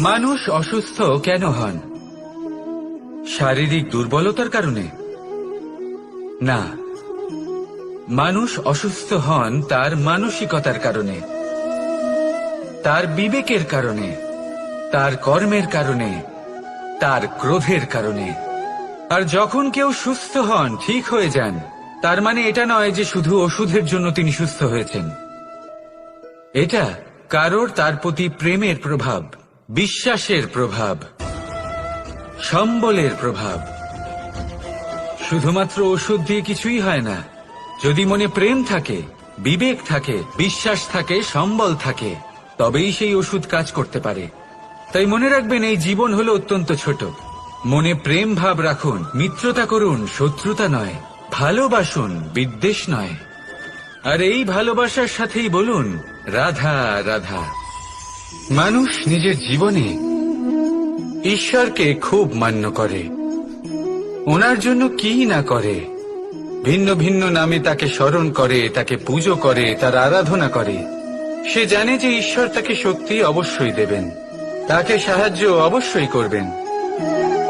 মানুষ অসুস্থ কেন হন? শারীরিক দুর্বলতার কারণে? না, মানুষ অসুস্থ হন তার মানসিকতার কারণে, তার বিবেকের কারণে, তার কর্মের কারণে, তার ক্রোধের কারণে। আর যখন কেউ সুস্থ হন, ঠিক হয়ে যান, তার মানে এটা নয় যে শুধু ওষুধের জন্য তিনি সুস্থ হয়েছেন। এটা কারোর তার প্রতি প্রেমের প্রভাব, বিশ্বাসের প্রভাব, সম্বলের প্রভাব। শুধুমাত্র ওষুধ দিয়ে কিছুই হয় না। যদি মনে প্রেম থাকে, বিবেক থাকে, বিশ্বাস থাকে, সম্বল থাকে, তবেই সেই ওষুধ কাজ করতে পারে। তাই মনে রাখবেন, এই জীবন হলো অত্যন্ত ছোট। মনে প্রেম ভাব রাখুন, মিত্রতা করুন, শত্রুতা নয়। ভালোবাসুন, বিদ্বেষ নয়। আর এই ভালোবাসার সাথেই বলুন রাধা রাধা। মানুষ নিজের জীবনে ঈশ্বরকে খুব মান্য করে, ওনার জন্য কি না করে। ভিন্ন ভিন্ন নামে তাকে স্মরণ করে, তাকে পুজো করে, তার আরাধনা করে। সে জানে যে ঈশ্বর তাকে শক্তি অবশ্যই দেবেন, তাকে সাহায্য অবশ্যই করবেন।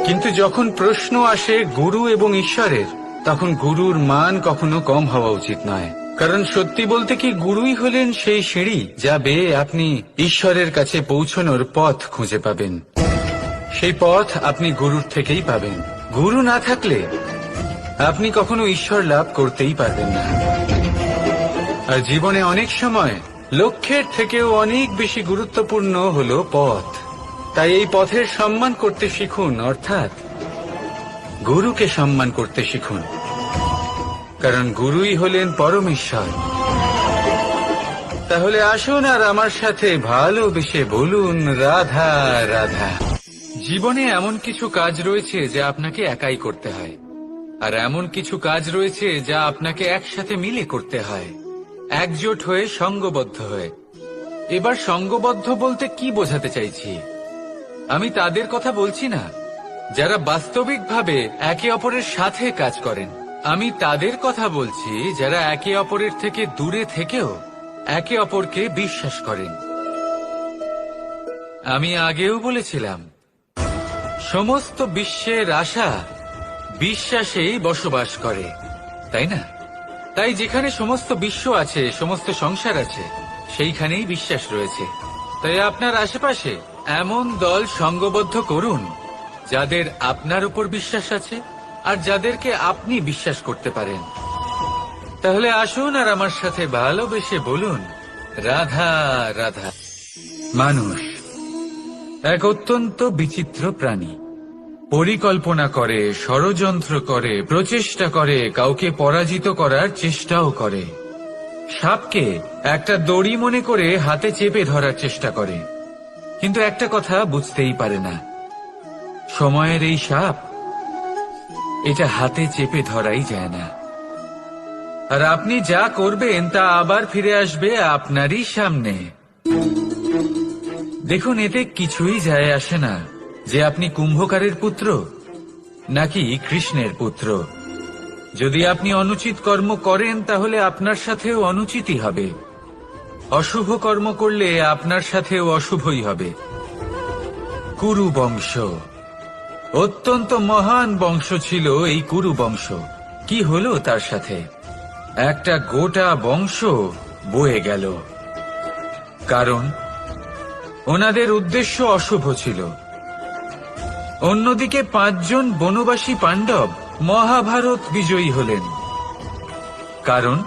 কিন্তু যখন প্রশ্ন আসে গুরু এবং ঈশ্বরের, তখন গুরুর মান কখনো কম হওয়া উচিত নয়। কারণ সত্যি বলতে কি, গুরুই হলেন সেই সিঁড়ি যা বেয়ে আপনি ঈশ্বরের কাছে পৌঁছনোর পথ খুঁজে পাবেন। সেই পথ আপনি গুরুর থেকেই পাবেন। গুরু না থাকলে আপনি কখনো ঈশ্বর লাভ করতেই পারবেন না। আর জীবনে অনেক সময় লক্ষ্যের থেকেও অনেক বেশি গুরুত্বপূর্ণ হলো পথ। তাই এই পথের সম্মান করতে শিখুন, অর্থাৎ গুরুকে সম্মান করতে শিখুন। কারণ গুরুই হলেন পরমেশ্বর। তাহলে আসুন আর আমার সাথে ভালোবেসে বলুন রাধা রাধা। জীবনে এমন কিছু কাজ রয়েছে যা আপনাকে একাই করতে হয়, আর এমন কিছু কাজ রয়েছে যা আপনাকে একসাথে মিলে করতে হয়, একজোট হয়ে, সঙ্গবদ্ধ হয়ে। এবার সঙ্গবদ্ধ বলতে কি বোঝাতে চাইছি? আমি তাদের কথা বলছি না যারা বাস্তবিকভাবে একে অপরের সাথে কাজ করেন। আমি তাদের কথা বলছি যারা একে অপরের থেকে দূরে থেকেও একে অপরকে বিশ্বাস করেন। আমি আগেও বলেছিলাম, সমস্ত বিশ্বের আশা বিশ্বাসেই বসবাস করে, তাই না? তাই যেখানে সমস্ত বিশ্ব আছে, সমস্ত সংসার আছে, সেইখানেই বিশ্বাস রয়েছে। তাই আপনার আশেপাশে এমন দল সঙ্গবদ্ধ করুন যাদের আপনার উপর বিশ্বাস আছে আর যাদেরকে আপনি বিশ্বাস করতে পারেন। তাহলে আসুন আর আমার সাথে ভালোবেসে বলুন রাধা রাধা। মানুষ এক অত্যন্ত বিচিত্র প্রাণী। পরিকল্পনা করে, ষড়যন্ত্র করে, প্রচেষ্টা করে, কাউকে পরাজিত করার চেষ্টাও করে। সাপকে একটা দড়ি মনে করে হাতে চেপে ধরার চেষ্টা করে, কিন্তু একটা কথা বুঝতেই পারে না, সময়ের এই সাপ, এটা হাতে চেপে ধরাই যায় না। আর আপনি যা করবেন তা আবার ফিরে আসবে আপনারই সামনে। দেখুন, এতে কিছুই যায় আসে না যে আপনি কুম্ভকারের পুত্র নাকি কৃষ্ণের পুত্র। যদি আপনি অনুচিত কর্ম করেন তাহলে আপনার সাথেও অনুচিতই হবে। অশুভ কর্ম করলে আপনার সাথেও অশুভই হবে। কুরু বংশ অত্যন্ত মহান বংশ ছিল। এই কুরু বংশ কি হলো তার সাথে? একটা গোটা বংশ বয়ে গেল। কারণ ওনাদের উদ্দেশ্য অশুভ ছিল। অন্যদিকে 5 জন বনবাসী পাণ্ডব মহাভারত বিজয়ী হলেন, কারণ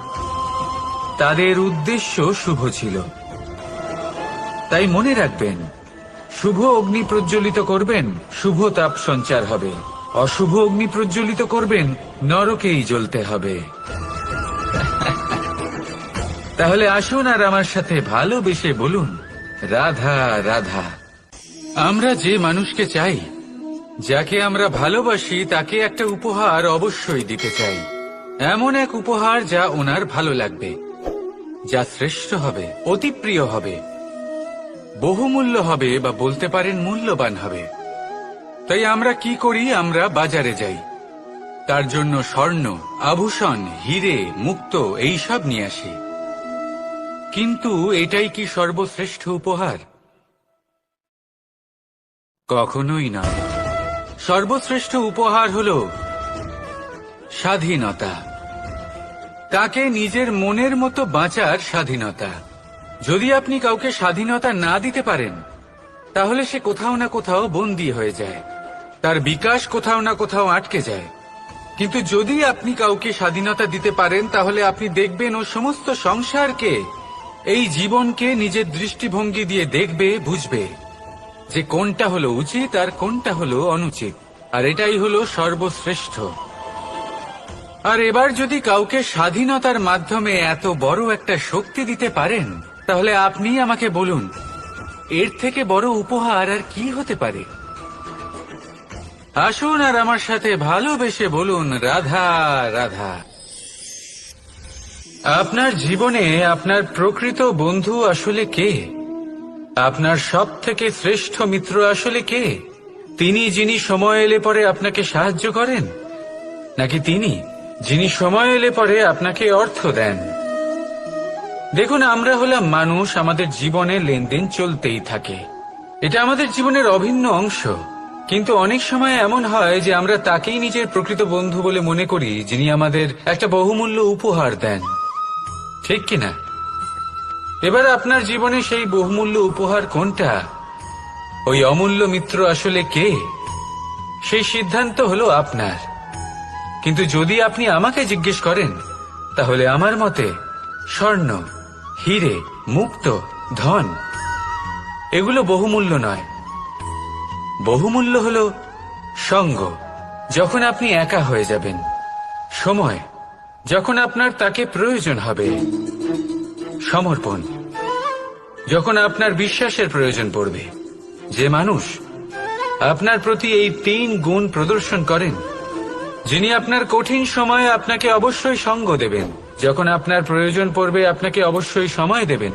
তাদের উদ্দেশ্য শুভ ছিল। তাই মনে রাখবেন, শুভ অগ্নি প্রজ্বলিত করবেন, শুভ তাপ সঞ্চার হবে। অশুভ অগ্নি প্রজ্বলিত করবেন, নরকেই জ্বলতে হবে। তাহলে আসুন আর আমার সাথে ভালোবেসে বলুন রাধা রাধা। আমরা যে মানুষকে চাই, যাকে আমরা ভালোবাসি, তাকে একটা উপহার অবশ্যই দিতে চাই। এমন এক উপহার যা ওনার ভালো লাগবে, যা শ্রেষ্ঠ হবে, অতি প্রিয় হবে, বহুমূল্য হবে, বা বলতে পারেন মূল্যবান হবে। তাই আমরা কি করি? আমরা বাজারে যাই, তার জন্য স্বর্ণ, আভূষণ, হিরে, মুক্ত এইসব নিয়ে আসি। কিন্তু এটাই কি সর্বশ্রেষ্ঠ উপহার? কখনোই নয়। সর্বশ্রেষ্ঠ উপহার হল স্বাধীনতা, তাকে নিজের মনের মতো বাঁচার স্বাধীনতা। যদি আপনি কাউকে স্বাধীনতা না দিতে পারেন, তাহলে সে কোথাও না কোথাও বন্দী হয়ে যায়, তার বিকাশ কোথাও না কোথাও আটকে যায়। কিন্তু যদি আপনি কাউকে স্বাধীনতা দিতে পারেন, তাহলে আপনি দেখবেন ও সমস্ত সংসারকে, এই জীবনকে নিজের দৃষ্টিভঙ্গি দিয়ে দেখবে, বুঝবে যে কোনটা হলো উচিত আর কোনটা হলো অনুচিত। আর এটাই হলো সর্বশ্রেষ্ঠ। আর এবার যদি কাউকে স্বাধীনতার মাধ্যমে এত বড় একটা শক্তি দিতে পারেন, তাহলে আপনি আমাকে বলুন, এর থেকে বড় উপহার আর কি হতে পারে? আসুন আর আমার সাথে ভালোবেসে বলুন, রাধা রাধা। আপনার জীবনে আপনার প্রকৃত বন্ধু আসলে কে? আপনার সব থেকে শ্রেষ্ঠ মিত্র আসলে কে? তিনি যিনি সময় এলে পরে আপনাকে সাহায্য করেন, নাকি তিনি যিনি সময় এলে পরে আপনাকে অর্থ দেন? দেখুন, আমরা হলাম মানুষ, আমাদের জীবনে লেনদেন চলতেই থাকে। এটা আমাদের জীবনের অভিন্ন অংশ। কিন্তু অনেক সময় এমন হয় যে আমরা তাকেই নিজের প্রকৃত বন্ধু বলে মনে করি, যিনি আমাদের একটা বহুমূল্য উপহার দেন, ঠিক কিনা? এবার আপনার জীবনে সেই বহুমূল্য উপহার কোনটা, ওই অমূল্য মিত্র আসলে কে, সেই সিদ্ধান্ত হলো আপনার। কিন্তু যদি আপনি আমাকে জিজ্ঞেস করেন, তাহলে আমার মতে স্বর্ণ, হিরে, মুক্ত, ধন এগুলো বহুমূল্য নয়। বহুমূল্য হলো সঙ্গ, যখন আপনি একা হয়ে যাবেন; সময়, যখন আপনার তাকে প্রয়োজন হবে; সমর্পণ, যখন আপনার বিশ্বাসের প্রয়োজন পড়বে। যে মানুষ আপনার প্রতি এই 3 গুণ প্রদর্শন করেন, যিনি আপনার কঠিন সময়ে আপনাকে অবশ্যই সঙ্গ দেবেন, যখন আপনার প্রয়োজন পড়বে আপনাকে অবশ্যই সময় দেবেন,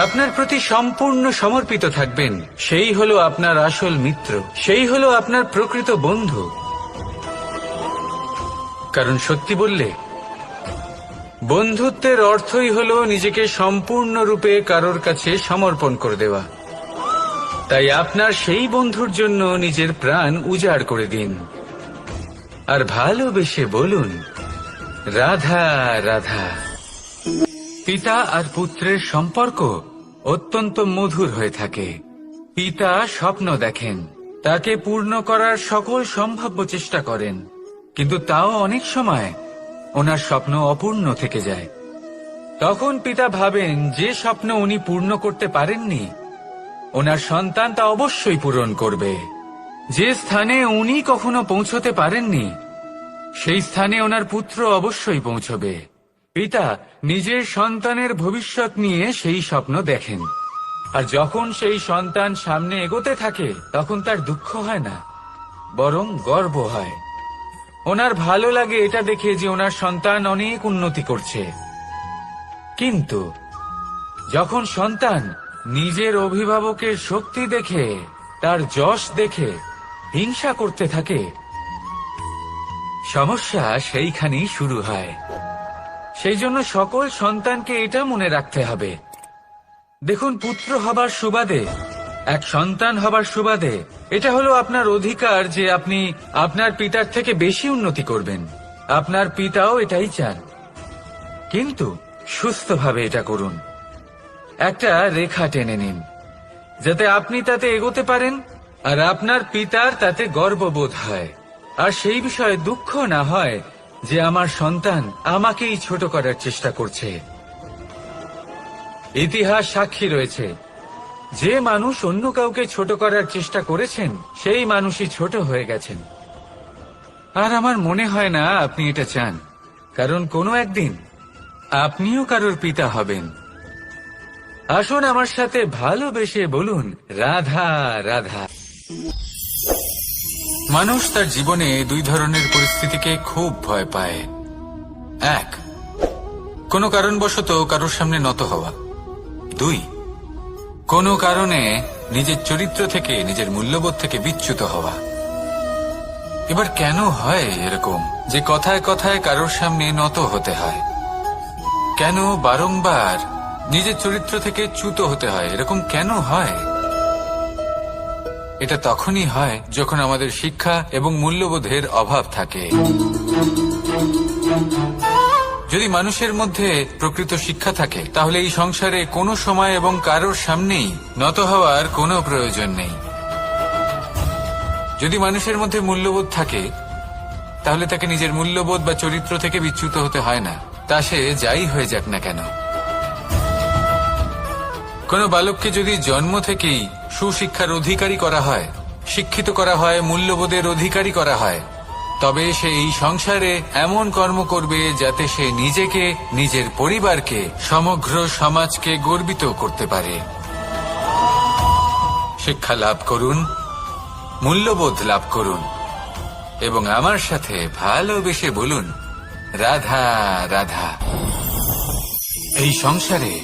আপনার প্রতি সম্পূর্ণ সমর্পিত থাকবেন, সেই হলো আপনার আসল মিত্র, সেই হলো আপনার প্রকৃত বন্ধু। কারণ সত্যি বললে, বন্ধুত্বের অর্থই হলো নিজেকে সম্পূর্ণরূপে কারোর কাছে সমর্পণ করে দেওয়া। তাই আপনার সেই বন্ধুর জন্য নিজের প্রাণ উজাড় করে দিন, আর ভালোবেসে বলুন, রাধা রাধা। পিতা আর পুত্রের সম্পর্ক অত্যন্ত মধুর হয়ে থাকে। পিতা স্বপ্ন দেখেন, তাকে পূর্ণ করার সকল সম্ভাব্য চেষ্টা করেন, কিন্তু তাও অনেক সময় ওনার স্বপ্ন অপূর্ণ থেকে যায়। তখন পিতা ভাবেন, যে স্বপ্ন উনি পূর্ণ করতে পারেননি, ওনার সন্তান তা অবশ্যই পূরণ করবে। যে স্থানে উনি কখনো পৌঁছতে পারেননি, সেই স্থানে ওনার পুত্র অবশ্যই পৌঁছবে। পিতা নিজের সন্তানের ভবিষ্যৎ নিয়ে সেই স্বপ্ন দেখেন, আর যখন সেই সন্তান সামনে এগোতে থাকে, তখন তার দুঃখ হয় না, বরং গর্ব হয়। ওনার ভালো লাগে এটা দেখে যে ওনার সন্তান অনেক উন্নতি করছে। কিন্তু যখন সন্তান নিজের অভিভাবকের শক্তি দেখে, তার যশ দেখে হিংসা করতে থাকে, সমস্যা সেইখানেই শুরু হয়। সেই জন্য সকল সন্তানকে এটা মনে রাখতে হবে, দেখুন, পুত্র হবার সুবাদে, এক সন্তান হবার সুবাদে এটা হলো আপনার অধিকার যে আপনি আপনার পিতার থেকে বেশি উন্নতি করবেন। আপনার পিতাও এটাই চান, কিন্তু সুস্থভাবে এটা করুন। একটা রেখা টেনে নিন, যাতে আপনি তাতে এগোতে পারেন, আর আপনার পিতার তাতে গর্ববোধ হয়, আর সেই বিষয়ে দুঃখ না হয় যে আমার সন্তান আমাকেই ছোট করার চেষ্টা করছে। ইতিহাস সাক্ষী রয়েছে, যে মানুষ অন্য কাউকে ছোট করার চেষ্টা করেছেন, সেই মানুষই ছোট হয়ে গেছেন। আর আমার মনে হয় না আপনি এটা চান, কারণ কোনো একদিন আপনিও কারোর পিতা হবেন। আসুন আমার সাথে ভালোবেসে বলুন, রাধা রাধা। মানুষ তার জীবনে 2 ধরনের পরিস্থিতিকে খুব ভয় পায়। 1, কোনো কারণবশত কারোর সামনে নত হওয়া। 2, কোনো কারণে নিজের চরিত্র থেকে, নিজের মূল্যবোধ থেকে বিচ্যুত হওয়া। এবার কেন হয় এরকম যে কথায় কথায় কারোর সামনে নত হতে হয়? কেন বারংবার নিজের চরিত্র থেকে চ্যুত হতে হয়? এরকম কেন হয়? এটা তখনই হয় যখন আমাদের শিক্ষা এবং মূল্যবোধের অভাব থাকে। যদি মানুষের মধ্যে প্রকৃত শিক্ষা থাকে তাহলে এই সংসারে কোনো সময় এবং কারোর সামনেই নত হওয়ার কোনো প্রয়োজন নেই। যদি মানুষের মধ্যে মূল্যবোধ থাকে তাহলে তাকে নিজের মূল্যবোধ বা চরিত্র থেকে বিচ্যুত হতে হয় না, তা সে যাই হয়ে যাক না কেন। কোনো বালককে যদি জন্ম থেকেই সুশিক্ষার অধিকারী করা হয়, শিক্ষিত করা হয়, মূল্যবোধের অধিকারী করা হয়, তবে সে এই সংসারে এমন কর্ম করবে যাতে সে নিজেকে, নিজের পরিবারকে, সমগ্র সমাজকে গর্বিত করতে পারে। শিক্ষা লাভ করুন, মূল্যবোধ লাভ করুন এবং আমার সাথে ভালোবেসে বলুন, রাধা রাধা। এই সংসারে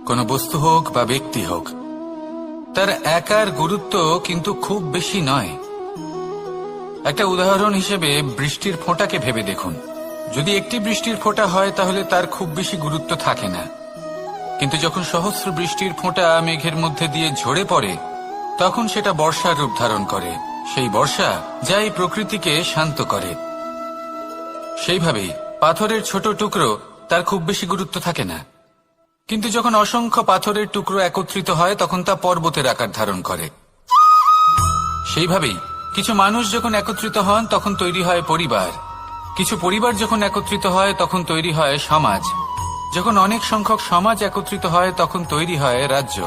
কোনো বস্তু হোক বা ব্যক্তি হোক, তার একার গুরুত্ব কিন্তু খুব বেশি নয়। একটা উদাহরণ হিসেবে বৃষ্টির ফোঁটাকে ভেবে দেখুন। যদি একটি বৃষ্টির ফোঁটা হয় তাহলে তার খুব বেশি গুরুত্ব থাকে না, কিন্তু যখন সহস্র বৃষ্টির ফোঁটা মেঘের মধ্যে দিয়ে ঝরে পড়ে তখন সেটা বর্ষার রূপ ধারণ করে। সেই বর্ষা যাই প্রকৃতিকে শান্ত করে। সেইভাবেই পাথরের ছোট টুকরো, তার খুব বেশি গুরুত্ব থাকে না, কিন্তু যখন অসংখ্য পাথরের টুকরো একত্রিত হয় তখন তা পর্বতের আকার ধারণ করে। সেইভাবেই কিছু মানুষ যখন একত্রিত হন তখন তৈরি হয় পরিবার, কিছু পরিবার যখন একত্রিত হয় তখন তৈরি হয় সমাজ, যখন অনেক সংখ্যক সমাজ একত্রিত হয় তখন তৈরি হয় রাজ্য।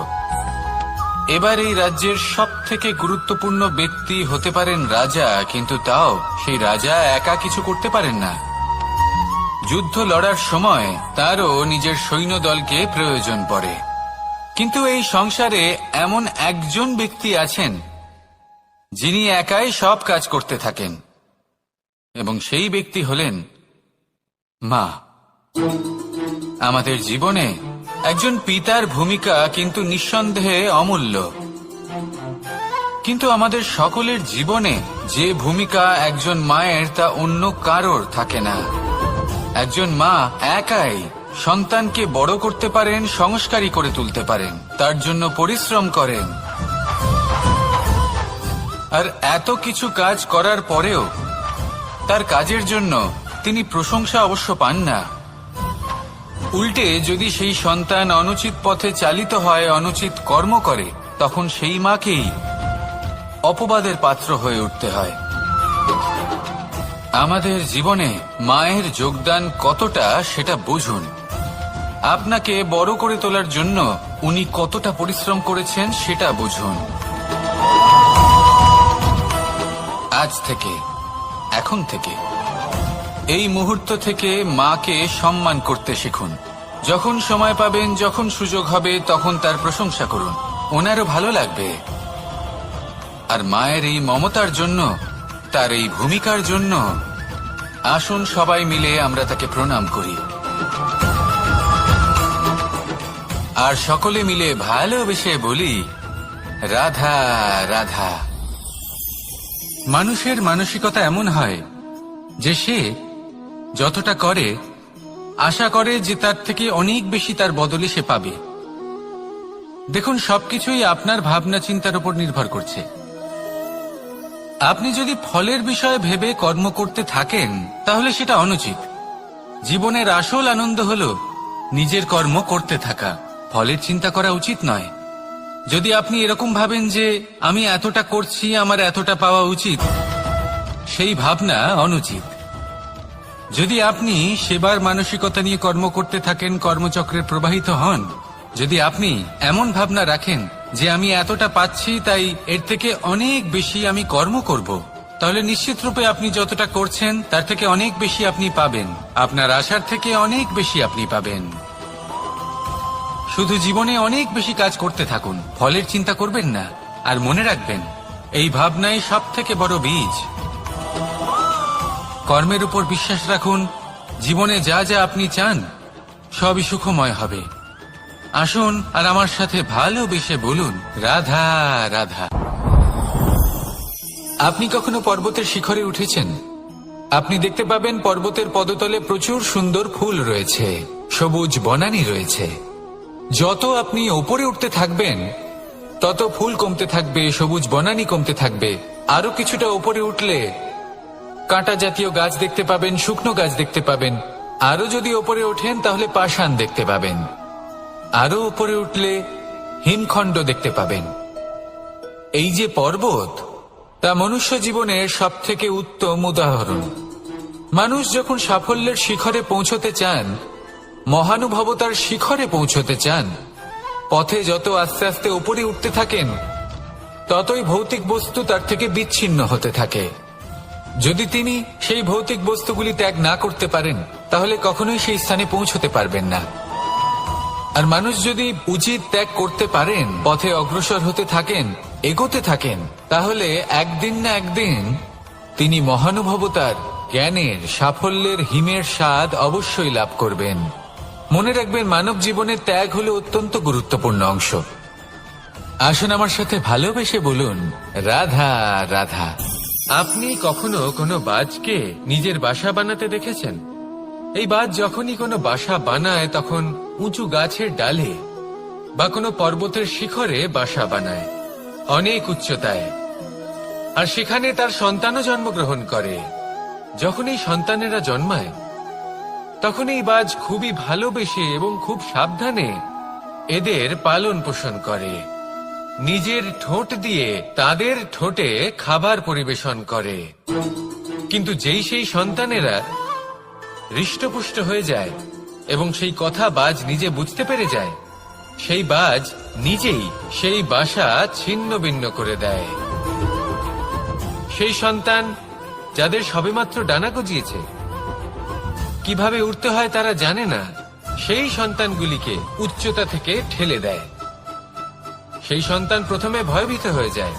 এবার এই রাজ্যের সবথেকে গুরুত্বপূর্ণ ব্যক্তি হতে পারেন রাজা, কিন্তু তাও সেই রাজা একা কিছু করতে পারেন না। যুদ্ধ লড়ার সময় তারও নিজের সৈন্যদলকে প্রয়োজন পড়ে। কিন্তু এই সংসারে এমন একজন ব্যক্তি আছেন যিনি একাই সব কাজ করতে থাকেন, এবং সেই ব্যক্তি হলেন মা। আমাদের জীবনে একজন পিতার ভূমিকা কিন্তু নিঃসন্দেহে অমূল্য, কিন্তু আমাদের সকলের জীবনে যে ভূমিকা একজন মায়ের তা অন্য কারোর থাকে না। একজন মা একাই সন্তানকে বড় করতে পারেন, সংস্কারী করে তুলতে পারেন, তার জন্য পরিশ্রম করেন। আর এত কিছু কাজ করার পরেও তার কাজের জন্য তিনি প্রশংসা অবশ্য পান না। উল্টে যদি সেই সন্তান অনুচিত পথে চালিত হয়, অনুচিত কর্ম করে, তখন সেই মাকেই অপবাদের পাত্র হয়ে উঠতে হয়। আমাদের জীবনে মায়ের যোগদান কতটা সেটা বুঝুন। আপনাকে বড় করে তোলার জন্য উনি কতটা পরিশ্রম করেছেন সেটা বুঝুন। আজ থেকে, এখন থেকে, এই মুহূর্ত থেকে মাকে সম্মান করতে শিখুন। যখন সময় পাবেন, যখন সুযোগ হবে, তখন তার প্রশংসা করুন, ওনারও ভালো লাগবে। আর মায়ের এই মমতার জন্য, তার এই ভূমিকার জন্য আসুন সবাই মিলে আমরা তাকে প্রণাম করি, আর সকলে মিলে ভালোবেসে বলি, রাধা রাধা। মানুষের মানসিকতা এমন হয় যে সে যতটা করে আশা করে যে তার থেকে অনেক বেশি তার বদলে সে পাবে। দেখুন, সবকিছুই আপনার ভাবনা চিন্তার উপর নির্ভর করছে। আপনি যদি ফলের বিষয়ে ভেবে কর্ম করতে থাকেন তাহলে সেটা অনুচিত। জীবনের আসল আনন্দ হলো নিজের কর্ম করতে থাকা, ফলের চিন্তা করা উচিত নয়। যদি আপনি এরকম ভাবেন যে আমি এতটা করছি, আমার এতটা পাওয়া উচিত, সেই ভাবনা অনুচিত। যদি আপনি সেবার মানসিকতা নিয়ে কর্ম করতে থাকেন, কর্মচক্রে প্রবাহিত হন, যদি আপনি এমন ভাবনা রাখেন যে আমি এতটা পাচ্ছি তাই এর থেকে অনেক বেশি আমি কর্ম করব, তাহলে নিশ্চিত রূপে আপনি যতটা করছেন তার থেকে অনেক বেশি আপনি পাবেন, আপনার আশার থেকে অনেক বেশি আপনি পাবেন। শুধু জীবনে অনেক বেশি কাজ করতে থাকুন, ফলের চিন্তা করবেন না। আর মনে রাখবেন, এই ভাবনাই সব থেকে বড় বীজ। কর্মের উপর বিশ্বাস রাখুন, জীবনে যা যা আপনি চান সবই সুখময় হবে। আসুন আর আমার সাথে ভালোবেসে বলুন, রাধা রাধা। আপনি কখনো পর্বতের শিখরে উঠেছেন? আপনি দেখতে পাবেন পর্বতের পদতলে প্রচুর সুন্দর ফুল রয়েছে, সবুজ বনানী রয়েছে। যত আপনি ওপরে উঠতে থাকবেন তত ফুল কমতে থাকবে, সবুজ বনানী কমতে থাকবে। আরো কিছুটা উপরে উঠলে কাঁটা জাতীয় গাছ দেখতে পাবেন, শুকনো গাছ দেখতে পাবেন। আরো যদি উপরে ওঠেন তাহলে পাষাণ দেখতে পাবেন। আরো উপরে উঠলে হিমখণ্ড দেখতে পাবেন। এই যে পর্বত, তা মনুষ্য জীবনের সবথেকে উত্তম উদাহরণ। মানুষ যখন সাফল্যের শিখরে পৌঁছতে চান, মহানুভবতার শিখরে পৌঁছতে চান, পথে যত আস্তে আস্তে উপরে উঠতে থাকেন, ততই ভৌতিক বস্তু তার থেকে বিচ্ছিন্ন হতে থাকে। যদি তিনি সেই ভৌতিক বস্তুগুলি ত্যাগ না করতে পারেন, তাহলে কখনোই সেই স্থানে পৌঁছতে পারবেন না। আর মানুষ যদি উচিত ত্যাগ করতে পারেন, পথে অগ্রসর হতে থাকেন, এগোতে থাকেন, তাহলে একদিন না একদিন তিনি মহানুভবতার, জ্ঞানের, সাফল্যের হিমের স্বাদ অবশ্যই লাভ করবেন। মনে রাখবেন, মানব জীবনের ত্যাগ হলো অত্যন্ত গুরুত্বপূর্ণ অংশ। আসুন আমার সাথে ভালোবেসে বলুন, রাধা রাধা। আপনি কখনো কোনো বাজকে নিজের বাসা বানাতে দেখেছেন? এই বাজ যখনই কোনো বাসা বানায়, তখন উঁচু গাছের ডালে বা কোনো পর্বতের শিখরে বাসা বানায়, অনেক উচ্চতায়। আর সেখানে তার সন্তানও জন্মগ্রহণ করে। যখন এই সন্তানেরা জন্মায়, তখন এই বাজ খুবই ভালোবেসে এবং খুব সাবধানে এদের পালন পোষণ করে। নিজের ঠোঁট দিয়ে তাদের ঠোঁটে খাবার পরিবেশন করে। কিন্তু যেই সেই সন্তানেরা হৃষ্টপুষ্ট হয়ে যায় এবং সেই কথা বাজ নিজে বুঝতে পেরে যায়, সেই বাজ নিজেই সেই বাসা ছিন্ন ভিন্ন করে দেয়। সেই সন্তান যাদের সবেমাত্র ডানা গজিয়েছে, কিভাবে উড়তে হয় তারা জানে না, সেই সন্তানগুলিকে উচ্চতা থেকে ঠেলে দেয়। সেই সন্তান প্রথমে ভয়ভীত হয়ে যায়।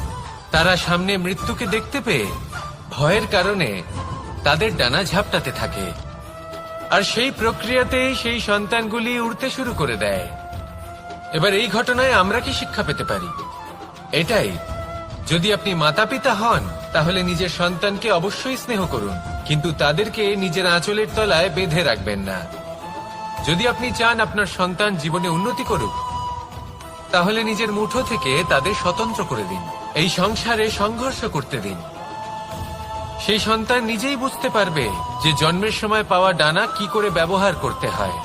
তারা সামনে মৃত্যুকে দেখতে পেয়ে ভয়ের কারণে তাদের ডানা ঝাপটাতে থাকে। আর সেই প্রক্রিয়াতে সেই সন্তানগুলি উড়তে শুরু করে দেয়। এবার এই ঘটনায় আমরা কি শিক্ষা পেতে পারি? এটাই, যদি আপনি মাতা পিতা হন, তাহলে নিজের সন্তানকে অবশ্যই স্নেহ করুন, কিন্তু তাদেরকে নিজের আঁচলের তলায় বেঁধে রাখবেন না। যদি আপনি চান আপনার সন্তান জীবনে উন্নতি করুক, তাহলে নিজের মুঠো থেকে তাদের স্বতন্ত্র করে দিন। এই সংসারে সংঘর্ষ করতে দিন। সেই সন্তান নিজেই বুঝতে পারবে যে জন্মের সময় পাওয়া ডানা কি করে ব্যবহার করতে হয়।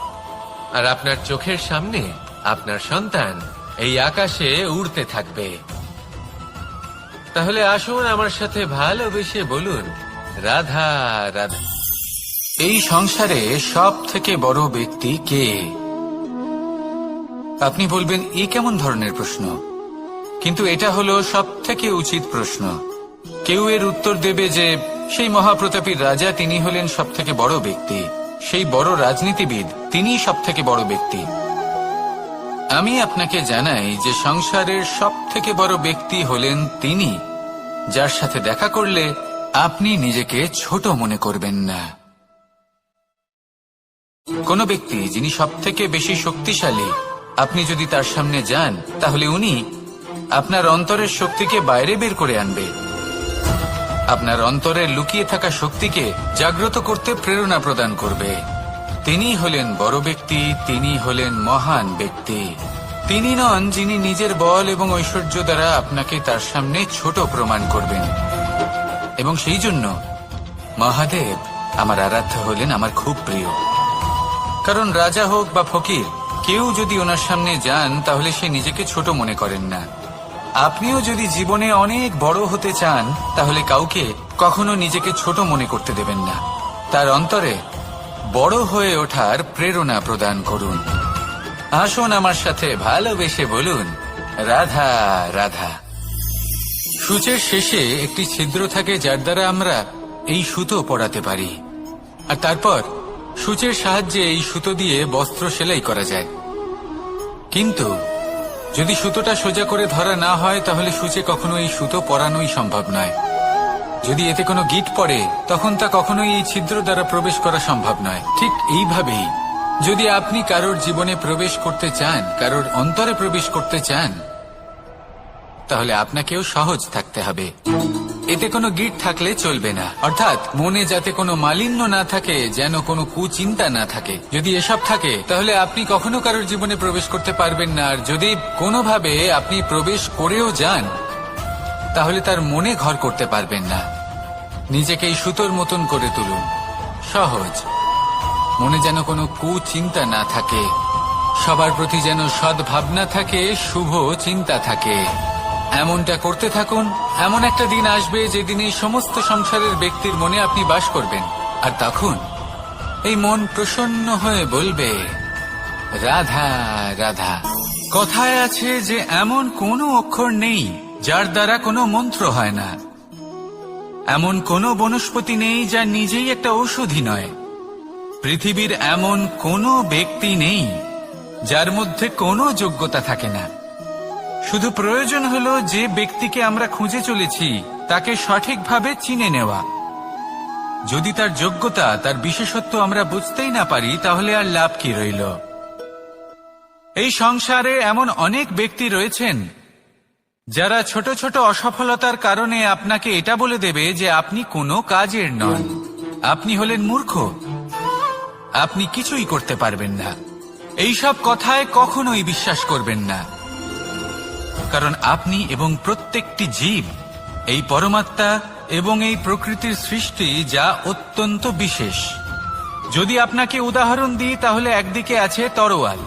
আর আপনার চোখের সামনে আপনার সন্তান এই আকাশে উড়তে থাকবে। তাহলে আসুন আমার সাথে ভালোবেসে বলুন, রাধা রাধা। এই সংসারে সব থেকে বড় ব্যক্তি কে? আপনি বলবেন, এ কেমন ধরনের প্রশ্ন? কিন্তু এটা হলো সব থেকে উচিত প্রশ্ন। কেউ এর উত্তর দেবে যে সেই মহাপ্রতাপী রাজা, তিনি হলেন সব থেকে বড় ব্যক্তি, সেই বড় রাজনীতিবিদ, তিনিই সব থেকে বড় ব্যক্তি। আমি আপনাকে জানাই যে সংসারের সব থেকে বড় ব্যক্তি হলেন তিনি, যার সাথে দেখা করলে আপনি নিজেকে ছোট মনে করবেন না। কোন ব্যক্তি যিনি সব থেকে বেশি শক্তিশালী, আপনি যদি তার সামনে যান, তাহলে উনি আপনার অন্তরের শক্তিকে বাইরে বের করে আনবে। আপনার অন্তরে লুকিয়ে থাকা শক্তিকে জাগ্রত করতে প্রেরণা প্রদান করবে। তিনি হলেন বড় ব্যক্তি, তিনি হলেন মহান ব্যক্তি। তিনি নন যিনি নিজের বল এবং ঐশ্বর্য দ্বারা আপনাকে তার সামনে ছোট প্রমাণ করবেন। এবং সেই জন্য মহাদেব আমার আরাধ্য হলেন আমার খুব প্রিয়। কারণ রাজা হোক বা ফকির, কেউ যদি ওনার সামনে যান, তাহলে সে নিজেকে ছোট মনে করেন না। আপনিও যদি জীবনে অনেক বড় হতে চান, তাহলে কাউকে কখনো নিজেকে ছোট মনে করতে দেবেন না। তার অন্তরে বড় হয়ে ওঠার প্রেরণা প্রদান করুন। আসুন আমার সাথে ভালোবেসে বলুন, রাধা রাধা। সূচের শেষে একটি ছিদ্র থাকে, যার দ্বারা আমরা এই সুতো পরাতে পারি। আর তারপর সূচের সাহায্যে এই সুতো দিয়ে বস্ত্র সেলাই করা যায়। কিন্তু যদি সুতোটা সোজা করে ধরা না হয়, তাহলে সূচে কখনো এই সুতো পরানোই সম্ভব নয়। যদি এতে কোনো গিঁট পড়ে, তখন তা কখনোই এই ছিদ্র দ্বারা প্রবেশ করা সম্ভব নয়। ঠিক এইভাবেই যদি আপনি কারোর জীবনে প্রবেশ করতে চান, কারোর অন্তরে প্রবেশ করতে চান, তাহলে আপনাকেও সহজ থাকতে হবে। এতে কোনো গিট থাকলে চলবে না, অর্থাৎ মনে যাতে কোনো মালিন্য না থাকে, যেন কোনো কুচিন্তা না থাকে। যদি এসব থাকে তাহলে আপনি কখনো কারোর জীবনে প্রবেশ করতে পারবেন না। আর যদি কোনোভাবে আপনি প্রবেশ করেও যান তাহলে তার মনে ঘর করতে পারবেন না। নিজেকে এই সুতোর মতন করে তুলুন, সহজ। মনে যেন কোনো কুচিন্তা না থাকে, সবার প্রতি যেন সদ্ভাবনা থাকে, শুভ চিন্তা থাকে। এমনটা করতে থাকুন। এমন একটা দিন আসবে যেদিন এই সমস্ত সংসারের ব্যক্তির মনে আপনি বাস করবেন, আর তখন এই মন প্রসন্ন হয়ে বলবে, রাধা রাধা। কথায় আছে যে এমন কোনো অক্ষর নেই যার দ্বারা কোনো মন্ত্র হয় না, এমন কোনো বনস্পতি নেই যা নিজেই একটা ঔষধি নয়, পৃথিবীর এমন কোনো ব্যক্তি নেই যার মধ্যে কোনো যোগ্যতা থাকে না। শুধু প্রয়োজন হলো যে ব্যক্তিকে আমরা খুঁজে চলেছি তাকে সঠিকভাবে চিনে নেওয়া। যদি তার যোগ্যতা, তার বিশেষত্ব আমরা বুঝতেই না পারি, তাহলে আর লাভ কি রইল? এই সংসারে এমন অনেক ব্যক্তি রয়েছেন যারা ছোট ছোট অসফলতার কারণে আপনাকে এটা বলে দেবে যে আপনি কোনো কাজের নন, আপনি হলেন মূর্খ, আপনি কিছুই করতে পারবেন না। এইসব কথায় কখনোই বিশ্বাস করবেন না, কারণ আপনি এবং প্রত্যেকটি জীব এই পরমাত্মা এবং এই প্রকৃতির সৃষ্টি, যা অত্যন্ত বিশেষ। যদি আপনাকে উদাহরণ দিই তাহলে একদিকে আছে তরোয়াল,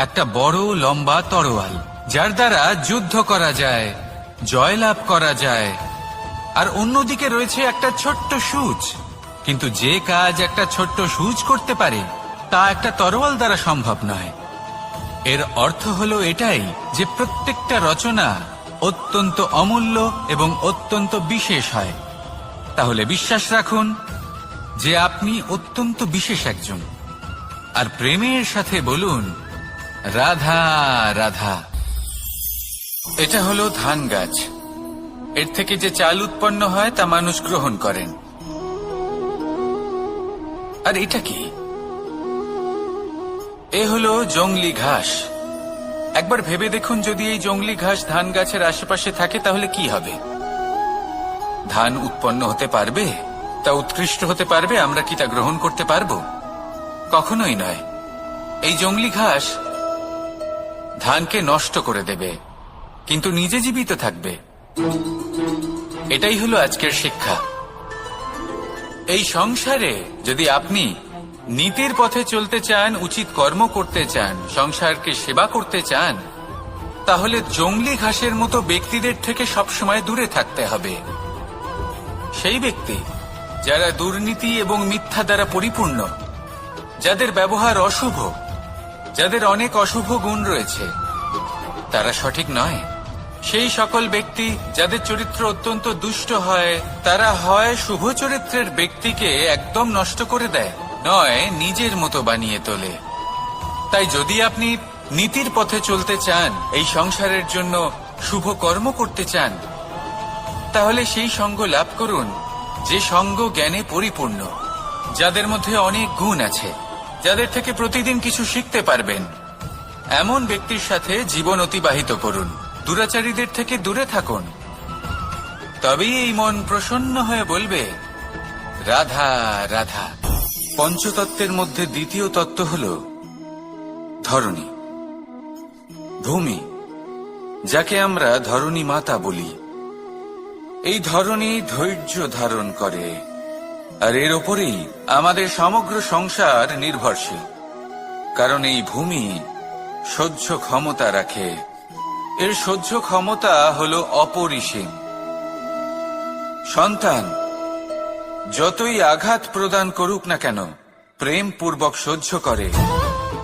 একটা বড় লম্বা তরোয়াল, যার দ্বারা যুদ্ধ করা যায়, জয়লাভ করা যায়। আর অন্যদিকে রয়েছে একটা ছোট্ট সূচ, কিন্তু যে কাজ একটা ছোট্ট সূচ করতে পারে তা একটা তরোয়াল দ্বারা সম্ভব নয়। এর অর্থ হলো এটাই যে প্রত্যেকটা রচনা অত্যন্ত অমূল্য এবং অত্যন্ত বিশেষ হয়। তাহলে বিশ্বাস রাখুন যে আপনি অত্যন্ত বিশেষ একজন, আর প্রেমের সাথে বলুন, রাধা রাধা। এটা হলো ধান গাছ। এর থেকে যে চাল উৎপন্ন হয় তা মানুষ গ্রহণ করেন। আর এটা কি? এ হলো জংলি ঘাস। একবার ভেবে দেখুন, যদি এই জংলি ঘাস ধান গাছের আশেপাশে থাকে তাহলে কি হবে? ধান উৎপন্ন হতে পারবে? তা উৎকৃষ্ট হতে পারবে? আমরা কি তা গ্রহণ করতে পারবো? কখনোই নয়। এই জংলি ঘাস ধানকে নষ্ট করে দেবে, কিন্তু নিজে জীবিত থাকবে। এটাই হলো আজকের শিক্ষা। এই সংসারে যদি আপনি নীতির পথে চলতে চান, উচিত কর্ম করতে চান, সংসারকে সেবা করতে চান, তাহলে জংলি ঘাসের মতো ব্যক্তিদের থেকে সবসময় দূরে থাকতে হবে। সেই ব্যক্তি যারা দুর্নীতি এবং মিথ্যা দ্বারা পরিপূর্ণ, যাদের ব্যবহার অশুভ, যাদের অনেক অশুভ গুণ রয়েছে, তারা সঠিক নয়। সেই সকল ব্যক্তি যাদের চরিত্র অত্যন্ত দুষ্ট হয়, তারা হয় শুভ চরিত্রের ব্যক্তিকে একদম নষ্ট করে দেয়, নয় নিজের মতো বানিয়ে তোলে। তাই যদি আপনি নীতির পথে চলতে চান, এই সংসারের জন্য শুভ কর্ম করতে চান, তাহলে সেই সঙ্গ লাভ করুন যে সঙ্গ জ্ঞানে পরিপূর্ণ, যাদের মধ্যে অনেক গুণ আছে, যাদের থেকে প্রতিদিন কিছু শিখতে পারবেন। এমন ব্যক্তির সাথে জীবন অতিবাহিত করুন, দুরাচারীদের থেকে দূরে থাকুন। তবেই এই মন প্রসন্ন হয়ে বলবে, রাধা রাধা। পঞ্চতত্ত্বের মধ্যে দ্বিতীয় তত্ত্ব হল ধরণী, ভূমি, যাকে আমরা ধরণী মাতা বলি। এই ধরণী ধৈর্য ধারণ করে, আর এর ওপরেই আমাদের সমগ্র সংসার নির্ভরশীল। কারণ এই ভূমি সহ্য ক্ষমতা রাখে, এর সহ্য ক্ষমতা হল অপরিসীম। সন্তান যতই আঘাত প্রদান করুক না কেন, প্রেম পূর্বক সহ্য করে,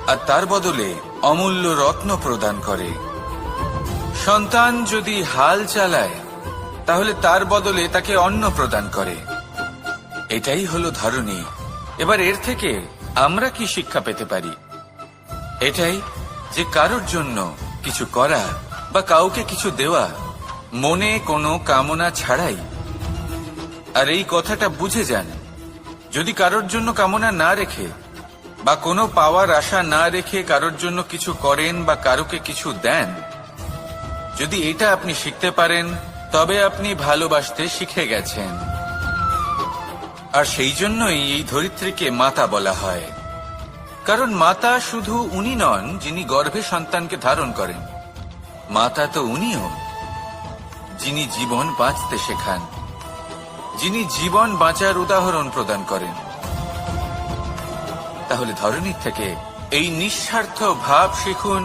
আর তার বদলে অমূল্য রত্ন প্রদান করে। সন্তান যদি হাল চালায়, তাহলে তার বদলে তাকে অন্ন প্রদান করে। এটাই হলো ধরণী। এবার এর থেকে আমরা কি শিক্ষা পেতে পারি? এটাই যে কারোর জন্য কিছু করা বা কাউকে কিছু দেওয়া মনে কোনো কামনা ছাড়াই। আর এই কথাটা বুঝে যান, যদি কারোর জন্য কামনা না রেখে বা কোনো পাওয়ার আশা না রেখে কারোর জন্য কিছু করেন বা কারোকে কিছু দেন, যদি এটা আপনি শিখতে পারেন, তবে আপনি ভালোবাসতে শিখে গেছেন। আর সেই জন্যই এই ধরিত্রীকে মাতা বলা হয়, কারণ মাতা শুধু উনি নন যিনি গর্ভে সন্তানকে ধারণ করেন, মাতা তো উনিও যিনি জীবন বাঁচতে শেখান, যিনি জীবন বাঁচার উদাহরণ প্রদান করেন। তাহলে ধরনীর থেকে এই নিঃস্বার্থ ভাব শিখুন,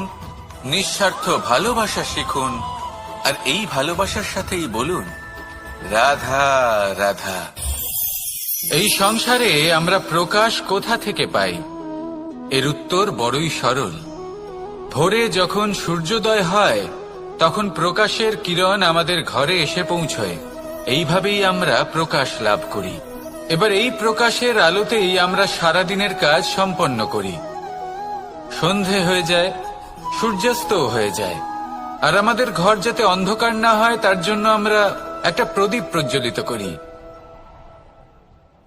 নিঃস্বার্থ ভালোবাসা শিখুন, আর এই ভালোবাসার সাথেই বলুন রাধা রাধা। এই সংসারে আমরা প্রকাশ কোথা থেকে পাই? এর উত্তর বড়ই সরল। ভোরে যখন সূর্যোদয় হয় তখন প্রকাশের কিরণ আমাদের ঘরে এসে পৌঁছয়। এইভাবেই আমরা প্রকাশ লাভ করি। এবার এই প্রকাশের আলোতেই আমরা সারাদিনের কাজ সম্পন্ন করি। সন্ধে হয়ে যায়, সূর্যাস্ত হয়ে যায়, আর আমাদের ঘর যাতে অন্ধকার না হয় তার জন্য আমরা একটা প্রদীপ প্রজ্বলিত করি।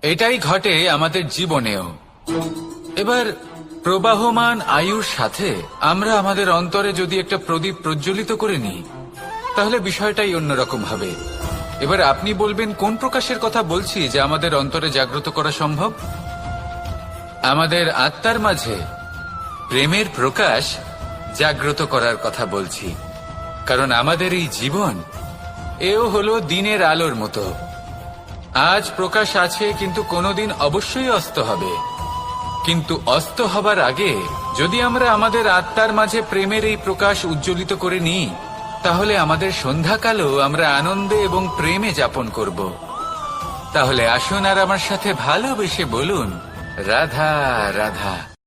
এটাই ঘটে আমাদের জীবনেও। এবার প্রবাহমান আয়ুর সাথে আমরা আমাদের অন্তরে যদি একটা প্রদীপ প্রজ্বলিত করে নিই তাহলে বিষয়টাই অন্যরকম হবে। এবার আপনি বলবেন কোন প্রকাশের কথা বলছি যা আমাদের অন্তরে জাগ্রত করা সম্ভব? আমাদের আত্মার মাঝে প্রেমের প্রকাশ জাগ্রত করার কথা বলছি। কারণ আমাদের এই জীবন এও হলো দিনের আলোর মতো। আজ প্রকাশ আছে কিন্তু কোনোদিন অবশ্যই অস্ত হবে। কিন্তু অস্ত হবার আগে যদি আমরা আমাদের আত্মার মাঝে প্রেমের এই প্রকাশ উজ্জ্বলিত করে নিই তাহলে আমাদের সন্ধ্যাকালও আমরা আনন্দে এবং প্রেমে যাপন করব। তাহলে আসুন আর আমার সাথে ভালোবেসে বলুন রাধা রাধা।